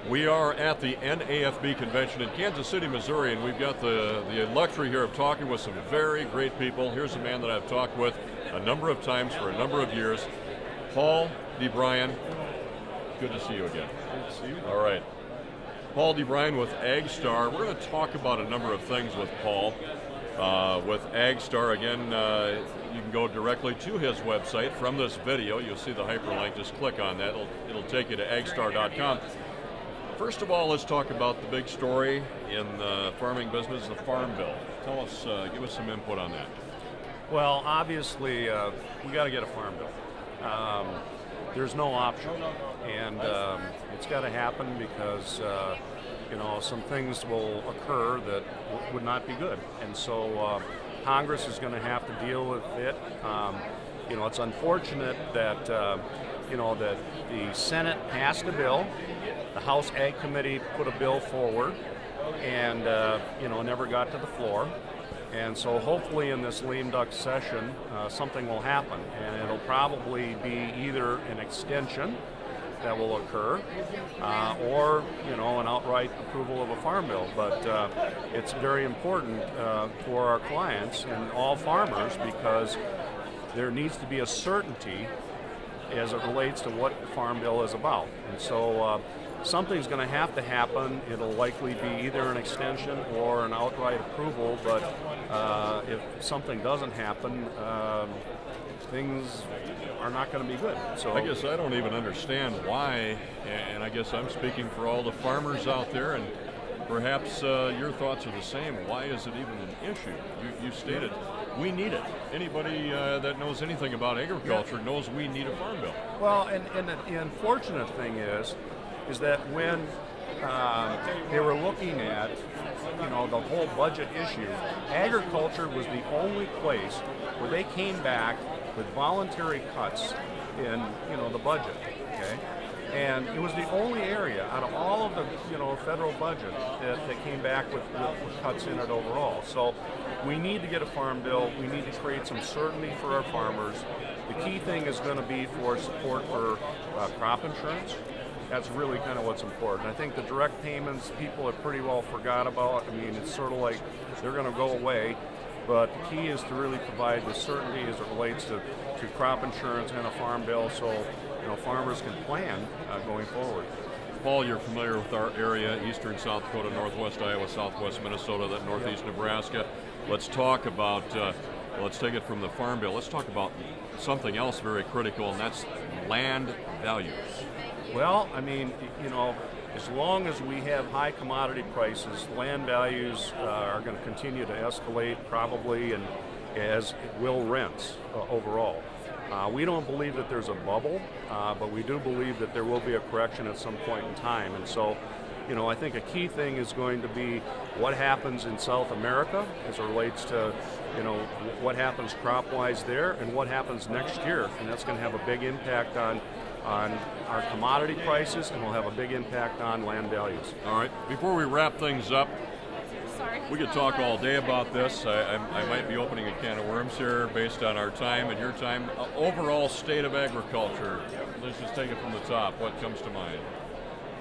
We are at the NAFB convention in Kansas City, Missouri, and we've got the luxury here of talking with some very great people. Here's a man that I've talked with a number of times for a number of years, Paul DeBriyn. Good to see you again. Good to see you. All right. Paul DeBriyn with AgStar. We're going to talk about a number of things with Paul. With AgStar, again, you can go directly to his website from this video. You'll see the hyperlink. Just click on that. It'll take you to agstar.com. First of all, let's talk about the big story in the farming business, the Farm Bill. Tell us, give us some input on that. Well, obviously, we got to get a Farm Bill. There's no option, and it's got to happen because you know, some things will occur that would not be good, and so Congress is going to have to deal with it. You know, it's unfortunate that you know, that the Senate passed a bill. The House Ag Committee put a bill forward and you know, never got to the floor. And so hopefully in this lame duck session something will happen, and it'll probably be either an extension that will occur or, you know, an outright approval of a farm bill. But it's very important for our clients and all farmers because there needs to be a certainty as it relates to what the Farm Bill is about. And so something's going to have to happen. It'll likely be either an extension or an outright approval, but if something doesn't happen, things are not going to be good. So I guess I don't even understand why, and I guess I'm speaking for all the farmers out there, and perhaps your thoughts are the same. Why is it even an issue? You stated we need it. Anybody that knows anything about agriculture knows we need a Farm Bill. Well, and the unfortunate thing is that when they were looking at, you know, the whole budget issue, agriculture was the only place where they came back with voluntary cuts in, you know, the budget. Okay. And it was the only area out of all of the, you know, federal budget that came back with cuts in it overall. So we need to get a Farm Bill. We need to create some certainty for our farmers. The key thing is going to be for support for crop insurance. That's really kind of what's important. I think the direct payments people have pretty well forgot about. I mean, it's sort of like they're going to go away. But the key is to really provide the certainty as it relates to crop insurance and a Farm Bill, so you know, farmers can plan going forward. Paul, you're familiar with our area, eastern South Dakota, northwest Iowa, southwest Minnesota, that northeast Nebraska. Let's talk about, let's take it from the Farm Bill. Let's talk about something else very critical, and that's land values. Well, I mean, you know, as long as we have high commodity prices, land values are going to continue to escalate probably, and as will rents overall. We don't believe that there's a bubble, but we do believe that there will be a correction at some point in time. And so, you know, I think a key thing is going to be what happens in South America as it relates to, you know, what happens crop-wise there and what happens next year. And that's going to have a big impact on our commodity prices, and will have a big impact on land values. All right, before we wrap things up, we could talk all day about this. I might be opening a can of worms here based on our time and your time. Overall state of agriculture, let's just take it from the top. What comes to mind?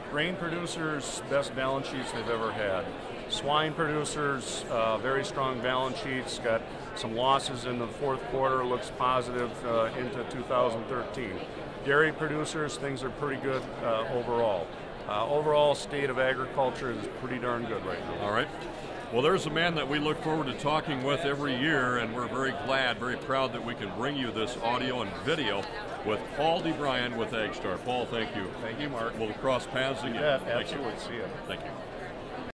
Grain producers, best balance sheets they've ever had. Swine producers, very strong balance sheets, got some losses in the fourth quarter, looks positive into 2013. Dairy producers, things are pretty good overall. Overall state of agriculture is pretty darn good right now. All right. Well, there's a man that we look forward to talking with every year, and we're very glad, very proud that we can bring you this audio and video with Paul DeBriyn with AgStar. Paul, thank you. Thank you, Mark. We'll cross paths again. Yeah, absolutely. See you. Thank you.